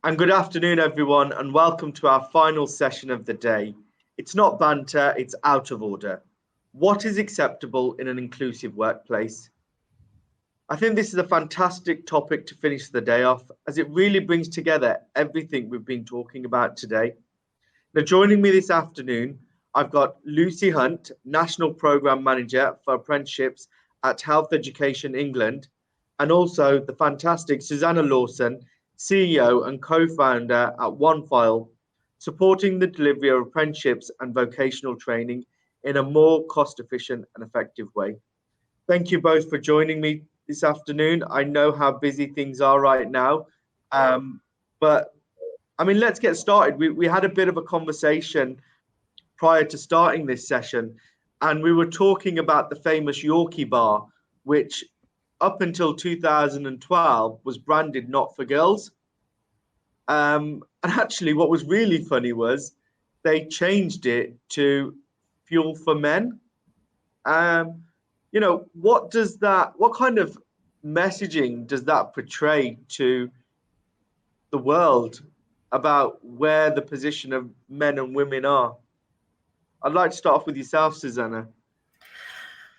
And good afternoon, everyone, and welcome to our final session of the day. It's not banter, it's out of order. What is acceptable in an inclusive workplace? I think this is a fantastic topic to finish the day off, as it really brings together everything we've been talking about today. Now, joining me this afternoon, I've got Lucy Hunt, National Programme Manager for Apprenticeships at Health Education England, and also the fantastic Susanna Lawson, CEO and co-founder at OneFile, supporting the delivery of apprenticeships and vocational training in a more cost-efficient and effective way. Thank you both for joining me this afternoon. I know how busy things are right now, but let's get started. We had a bit of a conversation prior to starting this session, and we were talking about the famous Yorkie bar, which up until 2012 was branded not for girls. And actually, what was really funny was they changed it to fuel for men. What kind of messaging does that portray to the world about where the position of men and women are? I'd like to start off with yourself, Susanna.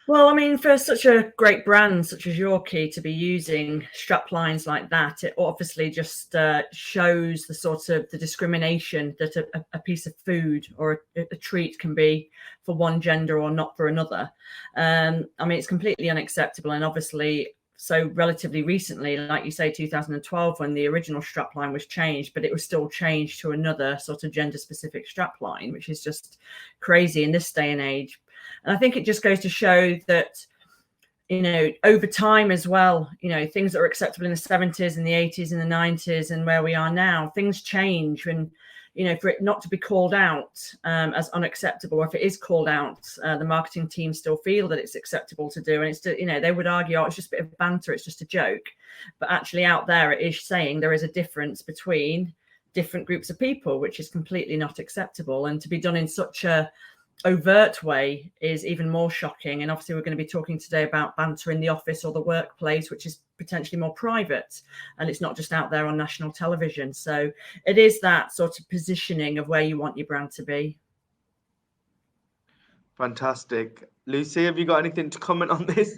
Well, for such a great brand such as Yorkie to be using strap lines like that, it obviously just shows the sort of the discrimination that a piece of food or a treat can be for one gender or not for another. It's completely unacceptable, and obviously so relatively recently, like you say, 2012, when the original strapline was changed, but it was still changed to another sort of gender-specific strapline, which is just crazy in this day and age. And I think it just goes to show that, over time as well, things that were acceptable in the 70s and the 80s and the 90s and where we are now, things change. And, for it not to be called out as unacceptable, or if it is called out, the marketing team still feel that it's acceptable to do. And it's, they would argue, it's just a bit of banter, it's just a joke. But actually out there, it is saying there is a difference between different groups of people, which is completely not acceptable. And to be done in such a overt way is even more shocking. And obviously we're going to be talking today about banter in the office or the workplace, which is potentially more private, and it's not just out there on national television. So it is that sort of positioning of where you want your brand to be. Fantastic. Lucy, have you got anything to comment on this?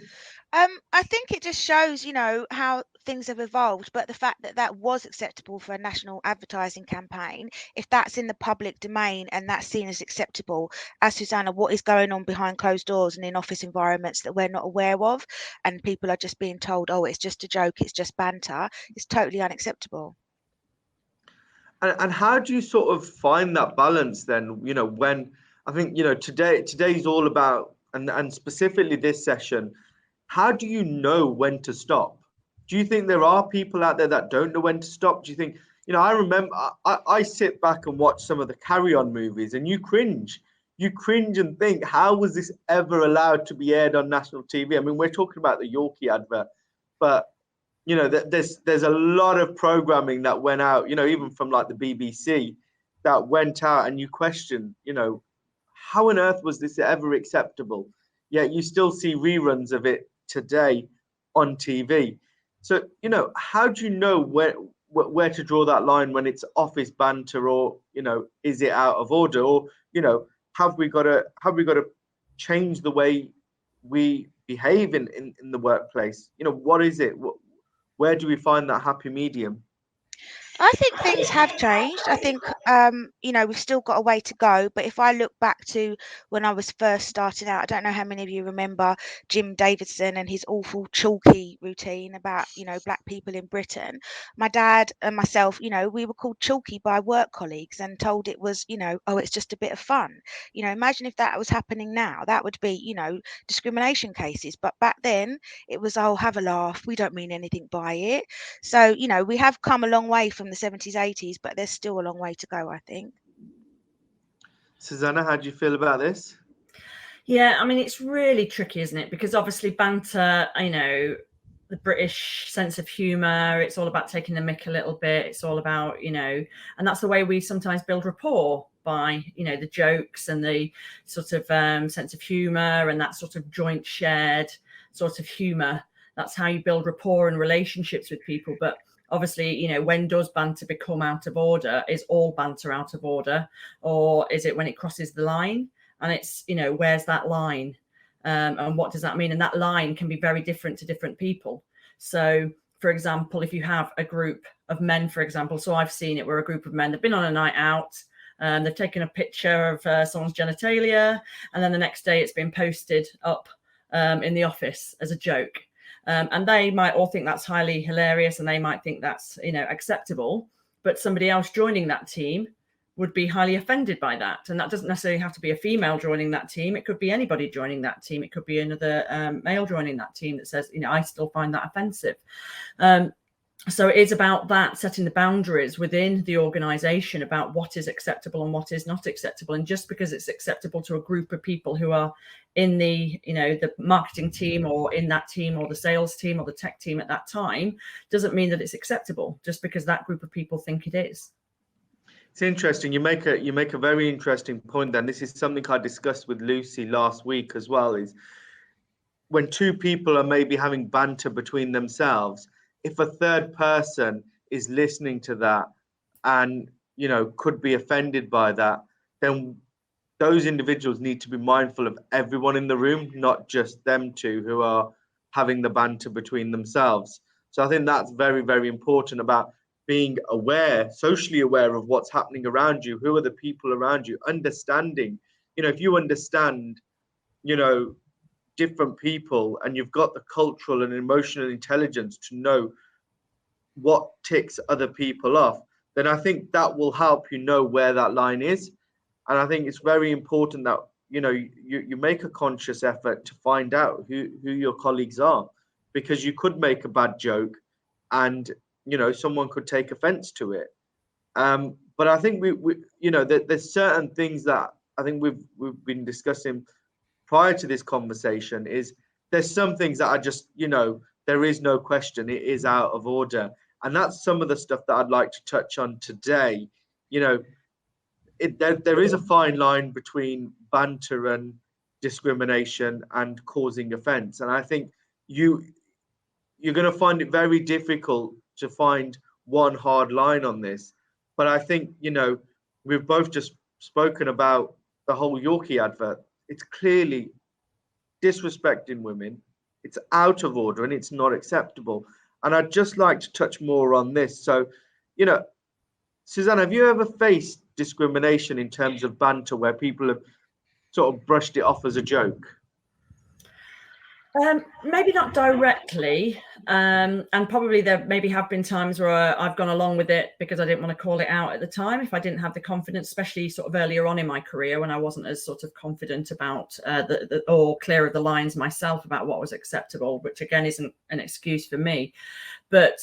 I think it just shows, how things have evolved, but the fact that that was acceptable for a national advertising campaign, if that's in the public domain and that's seen as acceptable, as Susanna, what is going on behind closed doors and in office environments that we're not aware of, and people are just being told, oh, it's just a joke, it's just banter, it's totally unacceptable. And how do you sort of find that balance then, when I think, today's all about, and specifically this session, how do you know when to stop? Do you think there are people out there that don't know when to stop? Do you think, I remember, I sit back and watch some of the Carry On movies and you cringe. You cringe and think, how was this ever allowed to be aired on national TV? We're talking about the Yorkie advert, but, there's a lot of programming that went out, even from like the BBC that went out, and you question, how on earth was this ever acceptable? Yet you still see reruns of it today on TV. So, how do you know where to draw that line when it's office banter, or, is it out of order, or, have we got to change the way we behave in the workplace? What is it? Where do we find that happy medium? I think things have changed. I think, we've still got a way to go. But if I look back to when I was first starting out, I don't know how many of you remember Jim Davidson and his awful chalky routine about, black people in Britain. My dad and myself, we were called chalky by work colleagues and told it was, oh, it's just a bit of fun. Imagine if that was happening now. That would be, discrimination cases. But back then it was, oh, have a laugh. We don't mean anything by it. So, we have come a long way from the 70s, 80s, but there's still a long way to go, I think. Susanna, how do you feel about this? Yeah, it's really tricky, isn't it? Because obviously banter, the British sense of humour, it's all about taking the mick a little bit. It's all about, and that's the way we sometimes build rapport, by, the jokes and the sort of sense of humour and that sort of joint shared sort of humour. That's how you build rapport and relationships with people. But Obviously, you know, when does banter become out of order? Is all banter out of order, or is it when it crosses the line? And it's, you know, where's that line? And what does that mean? And that line can be very different to different people. So, for example, if you have a group of men, for example, so I've seen it where a group of men, they've been on a night out, and they've taken a picture of someone's genitalia, and then the next day it's been posted up in the office as a joke. And they might all think that's highly hilarious, and they might think that's, you know, acceptable, but somebody else joining that team would be highly offended by that. And that doesn't necessarily have to be a female joining that team. It could be anybody joining that team. It could be another male joining that team that says, you know, I still find that offensive. So it is about that, setting the boundaries within the organization about what is acceptable and what is not acceptable. And just because it's acceptable to a group of people who are in the, you know, the marketing team or in that team or the sales team or the tech team at that time, doesn't mean that it's acceptable just because that group of people think it is. It's interesting. You make a very interesting point. And this is something I discussed with Lucy last week as well. Is when two people are maybe having banter between themselves, if a third person is listening to that and, you know, could be offended by that, then those individuals need to be mindful of everyone in the room, not just them two who are having the banter between themselves. So I think that's very, very important about being aware, socially aware of what's happening around you. Who are the people around you? Understanding, you know, if you understand, you know, different people and you've got the cultural and emotional intelligence to know what ticks other people off, then I think that will help you know where that line is. And I think it's very important that, you know, you make a conscious effort to find out who your colleagues are, because you could make a bad joke and, you know, someone could take offense to it. But I think we you know, there's certain things that I think we've been discussing prior to this conversation. Is there's some things that are just, you know, there is no question, it is out of order. And that's some of the stuff that I'd like to touch on today. You know, there is a fine line between banter and discrimination and causing offense. And I think you're going to find it very difficult to find one hard line on this. But I think, you know, we've both just spoken about the whole Yorkie advert. It's clearly disrespecting women. It's out of order and it's not acceptable. And I'd just like to touch more on this. So, you know, Suzanne, have you ever faced discrimination in terms of banter where people have sort of brushed it off as a joke? Maybe not directly, and probably there maybe have been times where I've gone along with it because I didn't want to call it out at the time if I didn't have the confidence, especially sort of earlier on in my career when I wasn't as sort of confident about or clear of the lines myself about what was acceptable, which again isn't an excuse for me. But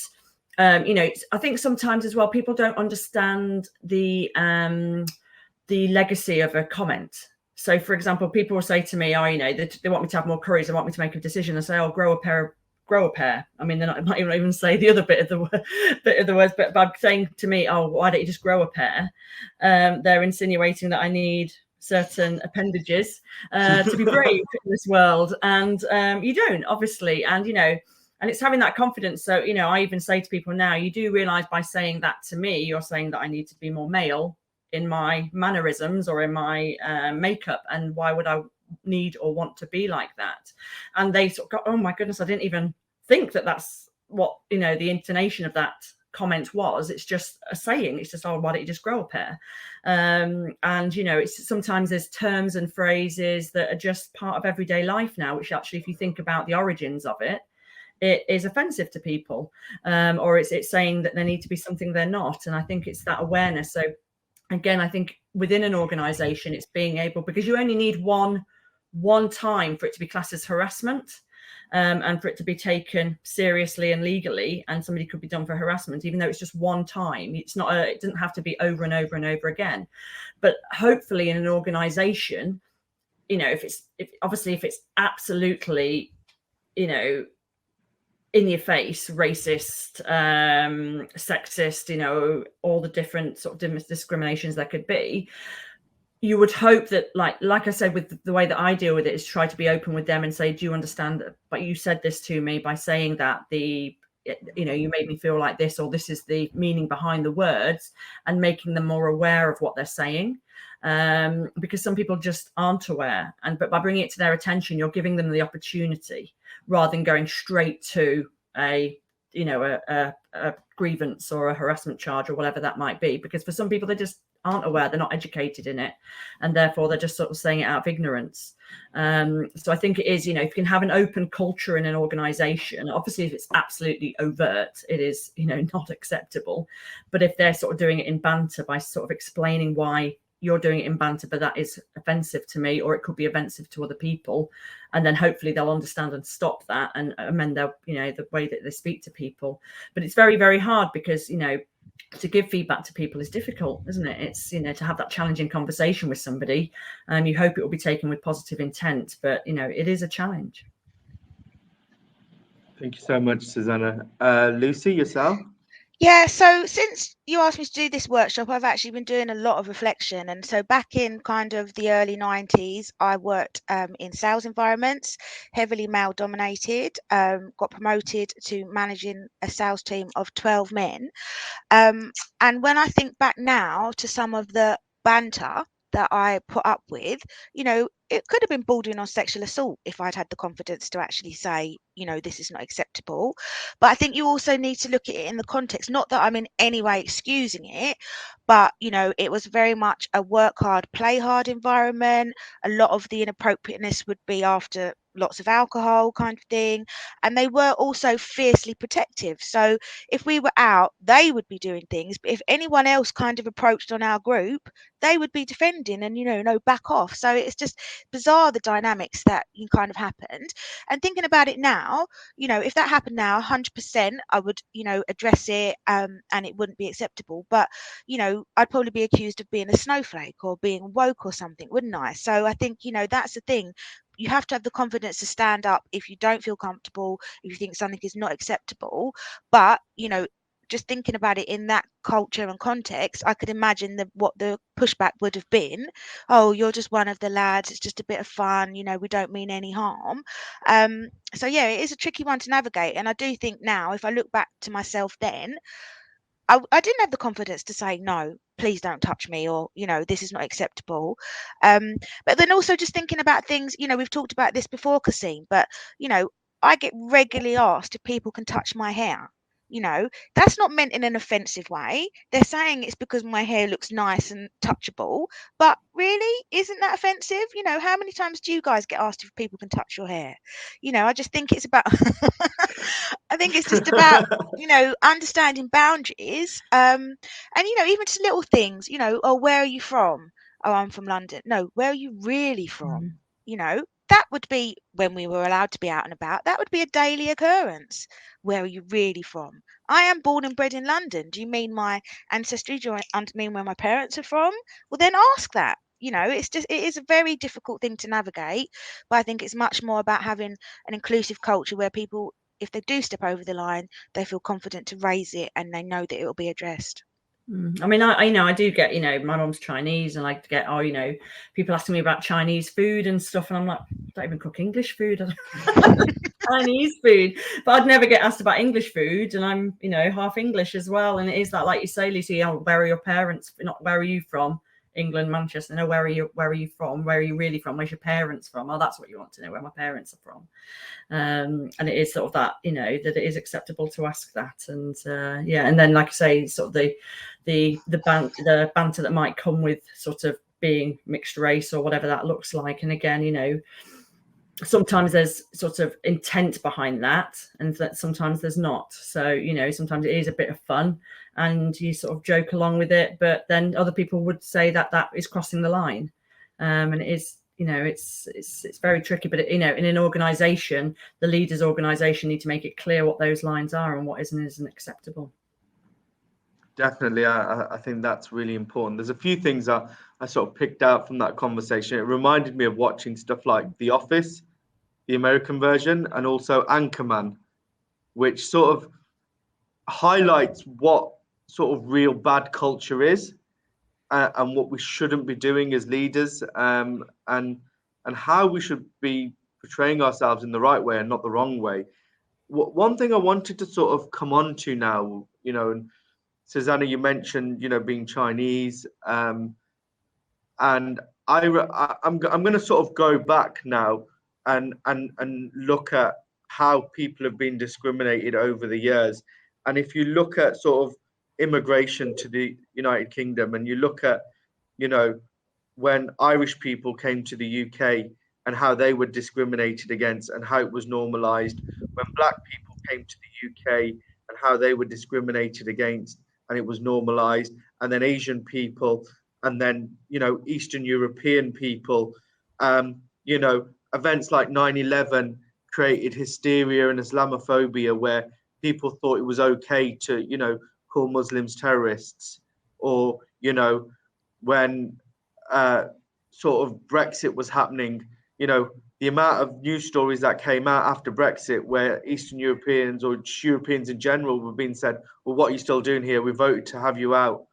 you know, I think sometimes as well people don't understand the legacy of a comment. So, for example, people will say to me, "Oh, you know, they want me to have more courage. They want me to make a decision." I say, "Oh, grow a pair." I mean, they might even say the other bit of the words, but by saying to me, "Oh, why don't you just grow a pair?" They're insinuating that I need certain appendages to be brave in this world, and you don't, obviously. And you know, and it's having that confidence. So, you know, I even say to people now, you do realise by saying that to me, you're saying that I need to be more male in my mannerisms or in my makeup, and why would I need or want to be like that? And they sort of go, oh my goodness, I didn't even think that that's what, you know, the intonation of that comment was. It's just a saying. It's just, oh, why don't you just grow a pair? And you know, it's sometimes there's terms and phrases that are just part of everyday life now, which actually, if you think about the origins of it, it is offensive to people, or it's saying that they need to be something they're not. And I think it's that awareness. So again, I think within an organization, it's being able, because you only need one time for it to be classed as harassment, and for it to be taken seriously and legally, and somebody could be done for harassment, even though it's just one time. It's not it doesn't have to be over and over and over again. But hopefully in an organization, you know, if it's absolutely, you know, in your face, racist, sexist, you know, all the different sort of discriminations there could be, you would hope that, like I said, with the way that I deal with it, is try to be open with them and say, do you understand that? But you said this to me by saying that the you made me feel like this, or this is the meaning behind the words, and making them more aware of what they're saying. Because some people just aren't aware, but by bringing it to their attention, you're giving them the opportunity rather than going straight to a grievance or a harassment charge or whatever that might be. Because for some people, they just aren't aware, they're not educated in it, and therefore they're just sort of saying it out of ignorance. So I think it is, if you can have an open culture in an organization, obviously if it's absolutely overt, it is, not acceptable. But if they're sort of doing it in banter by sort of explaining why you're doing it in banter, but that is offensive to me, or it could be offensive to other people, and then hopefully they'll understand and stop that and amend their, the way that they speak to people. But it's very, very hard because, to give feedback to people is difficult, isn't it? It's, to have that challenging conversation with somebody, and you hope it will be taken with positive intent, but, it is a challenge. Thank you so much, Susanna. Lucy, yourself? Yeah, so since you asked me to do this workshop, I've actually been doing a lot of reflection. And so back in kind of the early 90s, I worked in sales environments, heavily male dominated, got promoted to managing a sales team of 12 men. And when I think back now to some of the banter that I put up with, it could have been bordering on sexual assault if I'd had the confidence to actually say, this is not acceptable. But I think you also need to look at it in the context, not that I'm in any way excusing it, but, it was very much a work hard, play hard environment. A lot of the inappropriateness would be after lots of alcohol kind of thing. And they were also fiercely protective. So if we were out, they would be doing things. But if anyone else kind of approached on our group, they would be defending and, no, back off. So it's just bizarre, the dynamics that kind of happened. And thinking about it now, if that happened now, 100%, I would, address it and it wouldn't be acceptable. But, I'd probably be accused of being a snowflake or being woke or something, wouldn't I? So I think, that's the thing. You have to have the confidence to stand up if you don't feel comfortable, if you think something is not acceptable. But, just thinking about it in that culture and context, I could imagine what the pushback would have been. Oh, you're just one of the lads. It's just a bit of fun. We don't mean any harm. So, yeah, it is a tricky one to navigate. And I do think now, if I look back to myself then, I didn't have the confidence to say, no, please don't touch me, or, this is not acceptable. But then also just thinking about things, we've talked about this before, Kasim, but, I get regularly asked if people can touch my hair. That's not meant in an offensive way. They're saying it's because my hair looks nice and touchable. But really, isn't that offensive? How many times do you guys get asked if people can touch your hair? I just think it's about, I think it's just about, understanding boundaries. And, even just little things, oh, where are you from? Oh, I'm from London. No, where are you really from? That would be when we were allowed to be out and about. That would be a daily occurrence. Where are you really from? I am born and bred in London. Do you mean my ancestry? Do you mean where my parents are from? Well, then ask that. It is a very difficult thing to navigate. But I think it's much more about having an inclusive culture where people, if they do step over the line, they feel confident to raise it and they know that it will be addressed. I mean, I do get, my mom's Chinese, and I get, people asking me about Chinese food and stuff, and I'm like, I don't even cook English food. Chinese food, but I'd never get asked about English food, and I'm, half English as well. And it is that, like you say, Lucy, where are your parents? Not where are you from? England, Manchester. No, where are you from? Where are you really from? Where's your parents from? Oh, that's what you want to know, where my parents are from. And it is sort of that, that it is acceptable to ask that. And and then, like I say, sort of the banter that might come with sort of being mixed race or whatever that looks like. And again, sometimes there's sort of intent behind that, and that sometimes there's not. So, sometimes it is a bit of fun and you sort of joke along with it, but then other people would say that is crossing the line. And it is, it's very tricky, but in an organization, the leaders organization need to make it clear what those lines are and what isn't acceptable. Definitely. I think that's really important. There's a few things I sort of picked out from that conversation. It reminded me of watching stuff like The Office, the American version, and also Anchorman, which sort of highlights what sort of real bad culture is, and what we shouldn't be doing as leaders, and how we should be portraying ourselves in the right way and not the wrong way. one thing I wanted to sort of come on to now, and Susanna, you mentioned, being Chinese, and I'm going to sort of go back now and look at how people have been discriminated over the years. And if you look at sort of immigration to the United Kingdom, and you look at, when Irish people came to the UK and how they were discriminated against and how it was normalized, when Black people came to the UK and how they were discriminated against and it was normalized, and then Asian people, and then, Eastern European people, events like 9/11 created hysteria and Islamophobia, where people thought it was okay to, call Muslims terrorists, or, when sort of Brexit was happening, the amount of news stories that came out after Brexit, where Eastern Europeans or Europeans in general were being said, well, what are you still doing here? We voted to have you out,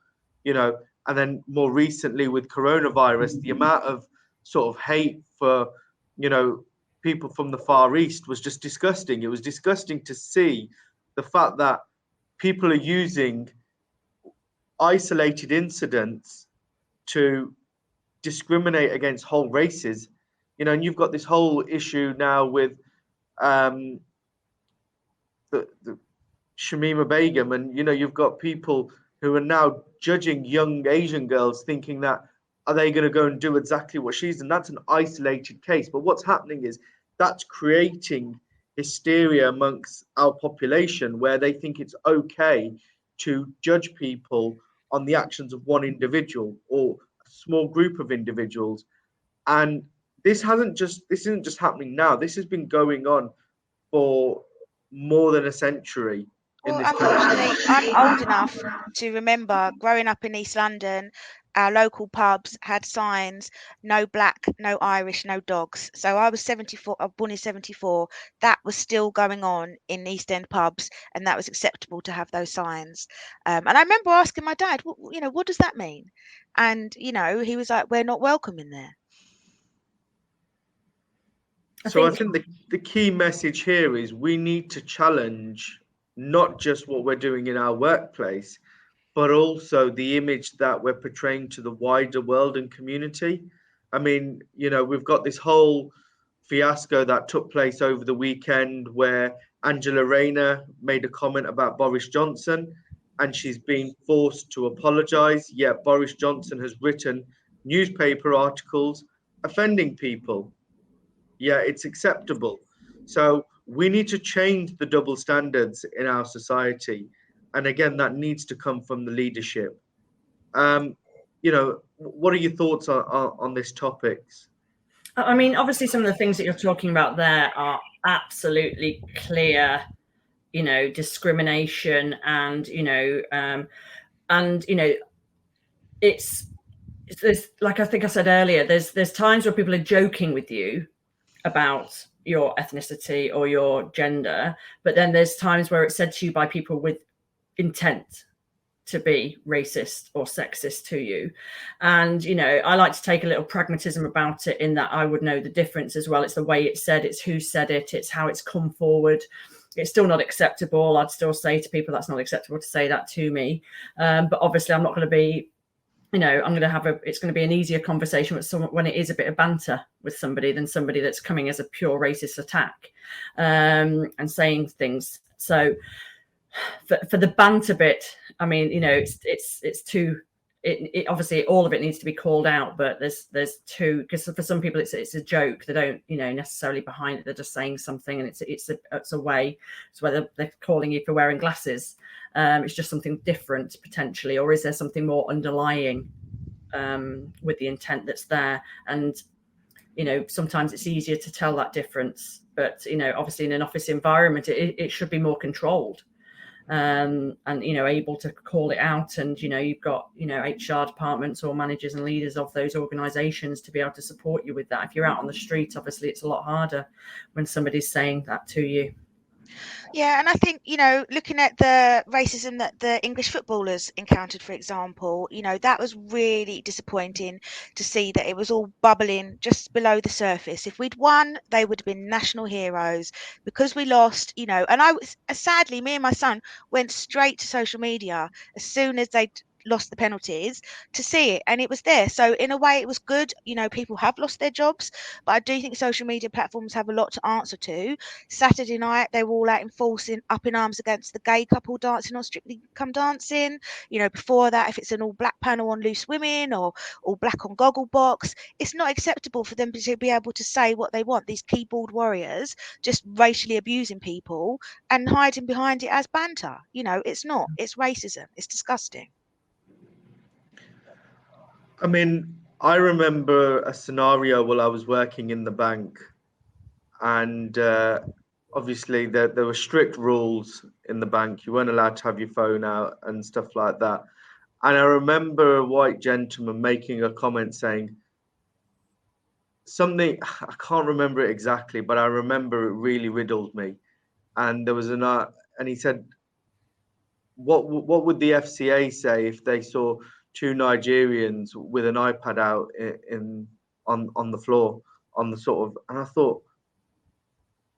and then more recently with coronavirus, the amount of sort of hate for, people from the Far East was just disgusting. It was disgusting to see the fact that people are using isolated incidents to discriminate against whole races, and you've got this whole issue now with the Shamima Begum, and you've got people who are now judging young Asian girls, thinking that are they going to go and do exactly what she's done? That's an isolated case, but what's happening is that's creating hysteria amongst our population, where they think it's okay to judge people on the actions of one individual or a small group of individuals. And this isn't just happening now. This has been going on for more than a century. Well, unfortunately, I'm old enough to remember growing up in East London. Our local pubs had signs: no black, no Irish, no dogs. So I was 74, I was born in 74. That was still going on in East End pubs, and that was acceptable to have those signs. And I remember asking my dad, what does that mean? And, he was like, we're not welcome in there. I think the key message here is we need to challenge not just what we're doing in our workplace, but also the image that we're portraying to the wider world and community. I mean, we've got this whole fiasco that took place over the weekend, where Angela Rayner made a comment about Boris Johnson, and she's been forced to apologize. Yet Boris Johnson has written newspaper articles offending people. Yeah, it's acceptable. So we need to change the double standards in our society. And again, that needs to come from the leadership. What are your thoughts on this topics? I mean, obviously, some of the things that you're talking about there are absolutely clear, discrimination, and it's like I think I said earlier. There's times where people are joking with you about your ethnicity or your gender, but then there's times where it's said to you by people with intent to be racist or sexist to you. And I like to take a little pragmatism about it, in that I would know the difference as well. It's the way it's said, it's who said it, it's how it's come forward. It's still not acceptable. I'd still say to people, that's not acceptable to say that to me, but obviously I'm not going to be, I'm going to have it's going to be an easier conversation with someone when it is a bit of banter with somebody, than somebody that's coming as a pure racist attack, and saying things. So for the banter bit, I mean, it's too, it obviously all of it needs to be called out, but there's two, because for some people it's a joke. They don't necessarily behind it, they're just saying something, and it's a way. It's whether they're calling you for wearing glasses, it's just something different potentially, or is there something more underlying with the intent that's there? And sometimes it's easier to tell that difference, but obviously in an office environment it should be more controlled, and able to call it out. And you've got HR departments or managers and leaders of those organizations to be able to support you with that. If you're out on the street, obviously it's a lot harder when somebody's saying that to you. Yeah, and I think, looking at the racism that the English footballers encountered, for example, that was really disappointing to see that it was all bubbling just below the surface. If we'd won, they would have been national heroes. Because we lost, and I was sadly, me and my son went straight to social media as soon as they'd lost the penalties to see it, and it was there. So in a way it was good. People have lost their jobs, but I do think social media platforms have a lot to answer to. Saturday night, they were all out in force, up in arms against the gay couple dancing on Strictly Come Dancing. Before that, if it's an all black panel on Loose Women or all black on Gogglebox, it's not acceptable for them to be able to say what they want. These keyboard warriors just racially abusing people and hiding behind it as banter. It's not. It's racism. It's disgusting. I mean, I remember a scenario while I was working in the bank, and obviously there were strict rules in the bank. You weren't allowed to have your phone out and stuff like that. And I remember a white gentleman making a comment saying something, I can't remember it exactly, but I remember it really riddled me. And there was and he said, what would the FCA say if they saw two Nigerians with an iPad out on the floor, on the sort of, and I thought,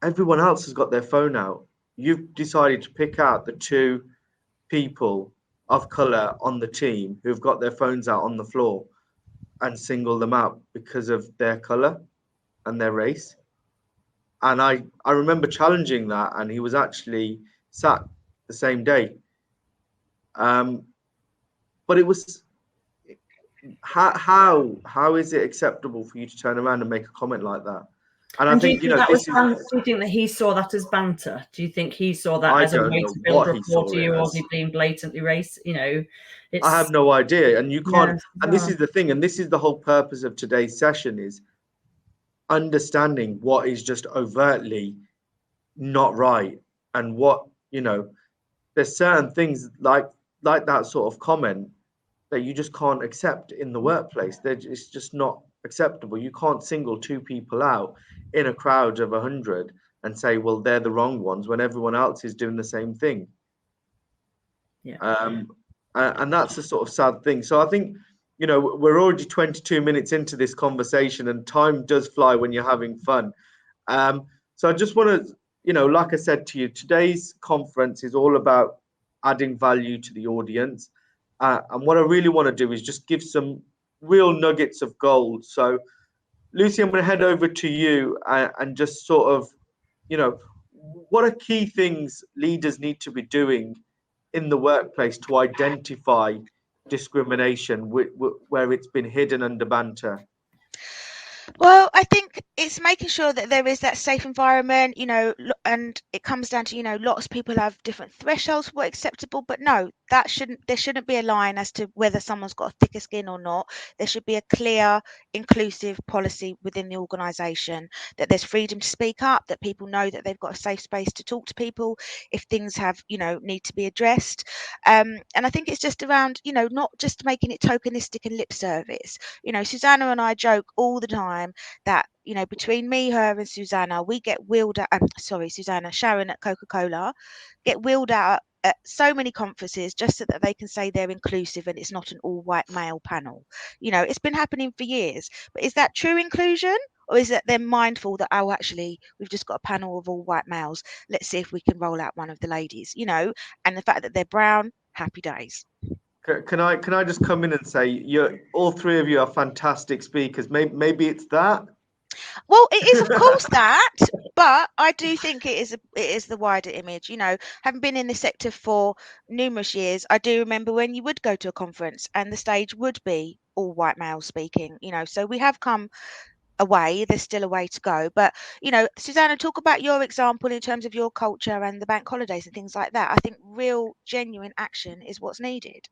everyone else has got their phone out. You've decided to pick out the two people of color on the team who've got their phones out on the floor and single them out because of their color and their race. And I remember challenging that, and he was actually sacked the same day. But it was, how is it acceptable for you to turn around and make a comment like that? And I think, do you think that he saw that as banter? Do you think he saw that as a way to build rapport to you, or was he being blatantly racist? I have no idea, and you can't. And this is the thing, and this is the whole purpose of today's session, is understanding what is just overtly not right, and what, there's certain things like that sort of comment that you just can't accept in the workplace. It's just not acceptable. You can't single two people out in a crowd of 100 and say, well, they're the wrong ones when everyone else is doing the same thing. Yeah. And that's the sort of sad thing. So I think, we're already 22 minutes into this conversation, and time does fly when you're having fun. So I just want to, like I said to you, today's conference is all about adding value to the audience. And what I really want to do is just give some real nuggets of gold. So, Lucy, I'm going to head over to you and just sort of, what are key things leaders need to be doing in the workplace to identify discrimination where it's been hidden under banter? Well, I think it's making sure that there is that safe environment, and it comes down to, lots of people have different thresholds for what's acceptable, but no, there shouldn't be a line as to whether someone's got a thicker skin or not. There should be a clear, inclusive policy within the organisation, that there's freedom to speak up, that people know that they've got a safe space to talk to people if things have, need to be addressed. And I think it's just around, not just making it tokenistic and lip service. Susanna and I joke all the time that, between me, her, and Susanna, we get wheeled out. Sharon at Coca-Cola get wheeled out at so many conferences just so that they can say they're inclusive and it's not an all-white male panel. It's been happening for years. But is that true inclusion? Or is it they're mindful that, oh, actually, we've just got a panel of all white males. Let's see if we can roll out one of the ladies, and the fact that they're brown, happy days. Can I just come in and say, all three of you are fantastic speakers. Maybe it's that. Well, it is, of course, that, but I do think it is the wider image. Having been in the sector for numerous years, I do remember when you would go to a conference and the stage would be all white males speaking. So we have come a way. There's still a way to go, but Susanna, talk about your example in terms of your culture and the bank holidays and things like that. I think real, genuine action is what's needed.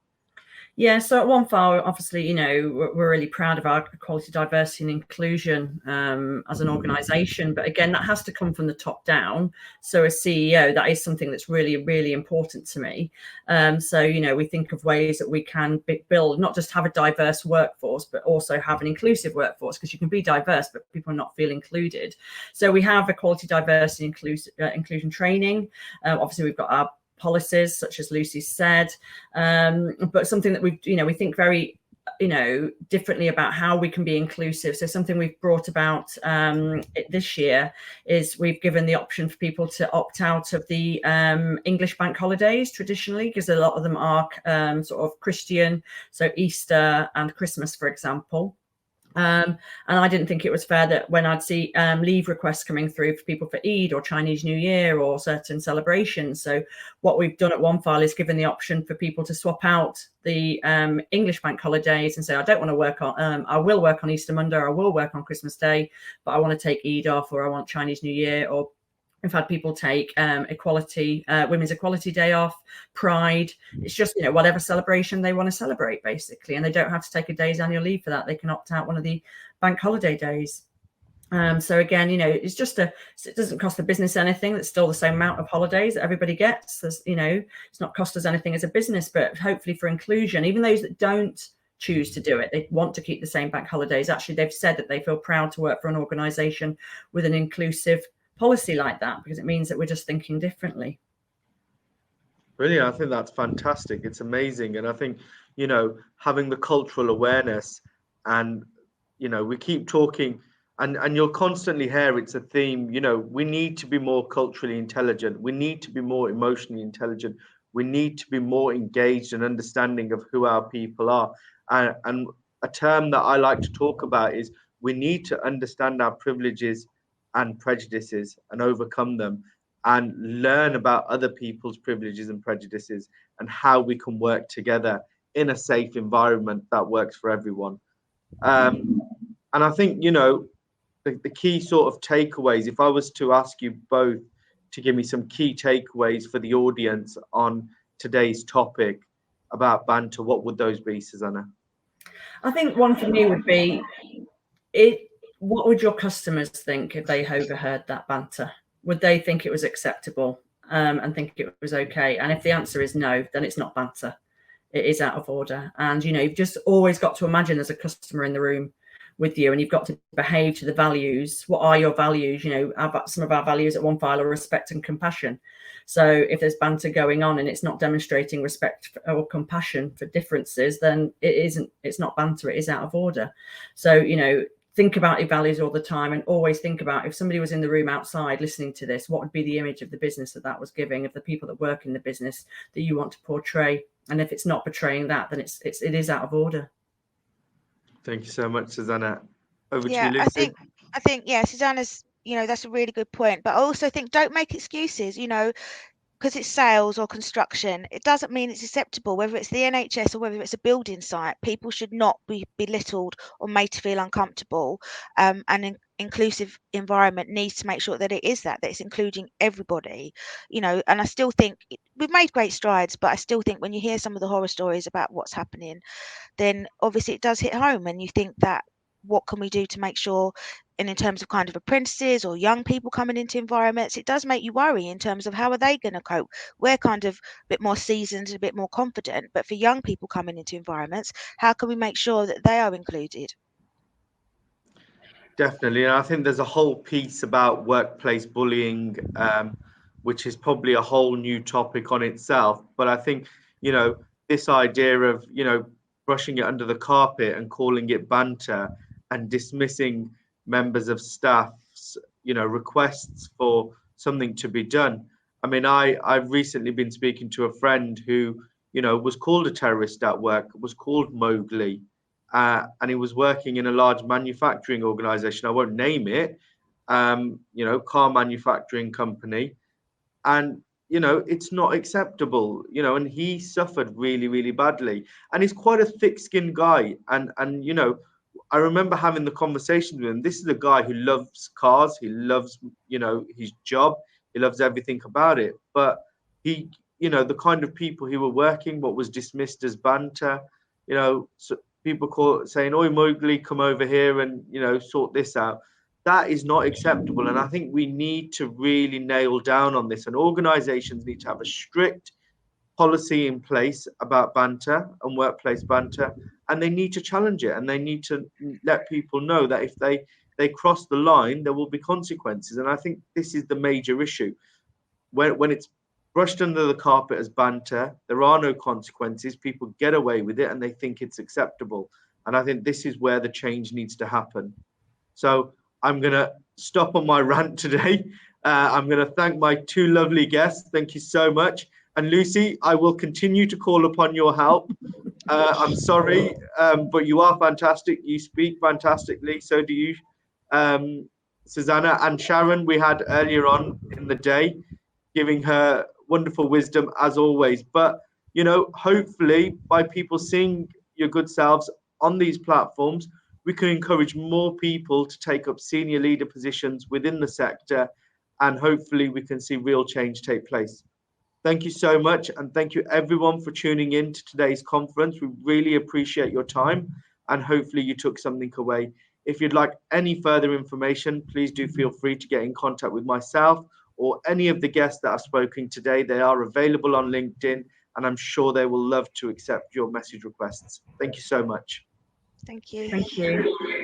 Yeah, so at One File, obviously, you know, we're really proud of our equality, diversity and inclusion as an organisation. But again, that has to come from the top down. So as CEO, that is something that's really, really important to me. So, you know, we think of ways that we can build, not just have a diverse workforce, but also have an inclusive workforce, because you can be diverse, but people not feel included. So we have equality, diversity, inclusion training. Obviously, we've got our policies, such as Lucy said, but something that we think very differently about how we can be inclusive. So something we've brought about this year is we've given the option for people to opt out of the English bank holidays traditionally, because a lot of them are sort of Christian, so Easter and Christmas, for example. And I didn't think it was fair that when I'd see leave requests coming through for people for Eid or Chinese New Year or certain celebrations. So what we've done at One File is given the option for people to swap out the English bank holidays and say, I don't want to work on, I will work on Easter Monday, or I will work on Christmas Day, but I want to take Eid off, or I want Chinese New Year, or we've had people take Women's Equality Day off, Pride. It's just, whatever celebration they want to celebrate, basically. And they don't have to take a day's annual leave for that. They can opt out one of the bank holiday days. So again, it's just it doesn't cost the business anything. It's still the same amount of holidays that everybody gets. There's, it's not cost us anything as a business, but hopefully for inclusion, even those that don't choose to do it, they want to keep the same bank holidays. Actually, they've said that they feel proud to work for an organisation with an inclusive policy like that, because it means that we're just thinking differently. Brilliant. I think that's fantastic. It's amazing. And I think, having the cultural awareness, and, we keep talking, and you'll constantly hear it's a theme, we need to be more culturally intelligent. We need to be more emotionally intelligent. We need to be more engaged and understanding of who our people are. And a term that I like to talk about is we need to understand our privileges and prejudices and overcome them, and learn about other people's privileges and prejudices, and how we can work together in a safe environment that works for everyone. And I think, the key sort of takeaways, if I was to ask you both to give me some key takeaways for the audience on today's topic about banter, what would those be, Susanna? I think one for me would be, what would your customers think if they overheard that banter? Would they think it was acceptable and think it was okay? And if the answer is no, then it's not banter. It is out of order. And, you've just always got to imagine there's a customer in the room with you, and you've got to behave to the values. What are your values? Some of our values at One File are respect and compassion. So if there's banter going on and it's not demonstrating respect or compassion for differences, then it's not banter, it is out of order. So, think about your values all the time, and always think about, if somebody was in the room outside listening to this, what would be the image of the business that was giving, of the people that work in the business that you want to portray. And if it's not portraying that, then it is out of order. Thank you so much, Susanna. Over to you, Yeah, Lucy. I think, yeah, Susanna's, that's a really good point. But I also think, don't make excuses, because it's sales or construction, it doesn't mean it's acceptable. Whether it's the NHS or whether it's a building site, people should not be belittled or made to feel uncomfortable. An inclusive environment needs to make sure that it is that it's including everybody, and I still think we've made great strides, but I still think when you hear some of the horror stories about what's happening, then obviously it does hit home, and you think that, what can we do to make sure, and in terms of kind of apprentices or young people coming into environments, it does make you worry in terms of how are they going to cope. We're kind of a bit more seasoned, a bit more confident, but for young people coming into environments, how can we make sure that they are included? Definitely. And I think there's a whole piece about workplace bullying, which is probably a whole new topic on itself. But I think, this idea of, brushing it under the carpet and calling it banter, and dismissing members of staff's, requests for something to be done. I mean, I've recently been speaking to a friend who, was called a terrorist at work, was called Mowgli. And he was working in a large manufacturing organization. I won't name it, car manufacturing company. And, it's not acceptable, and he suffered really, really badly. And he's quite a thick-skinned guy. And I remember having the conversation with him. This is a guy who loves cars. He loves, his job. He loves everything about it. But he, the kind of people who were working, what was dismissed as banter, you know, so people saying, "Oi, Mowgli, come over here and, you know, sort this out." That is not acceptable. And I think we need to really nail down on this. And organizations need to have a strict policy in place about banter and workplace banter, and they need to challenge it, and they need to let people know that if they cross the line, there will be consequences. And I think this is the major issue. When it's brushed under the carpet as banter, there are no consequences. People get away with it and they think it's acceptable. And I think this is where the change needs to happen. So I'm going to stop on my rant today. I'm going to thank my two lovely guests. Thank you so much. And Lucy, I will continue to call upon your help. I'm sorry, but you are fantastic. You speak fantastically. So do you, Susanna and Sharon, we had earlier on in the day, giving her wonderful wisdom as always. But, you know, hopefully by people seeing your good selves on these platforms, we can encourage more people to take up senior leader positions within the sector, and hopefully we can see real change take place. Thank you so much, and thank you everyone for tuning in to today's conference. We really appreciate your time, and hopefully you took something away. If you'd like any further information, please do feel free to get in contact with myself or any of the guests that have spoken today. They are available on LinkedIn, and I'm sure they will love to accept your message requests. Thank you so much. Thank you. Thank you.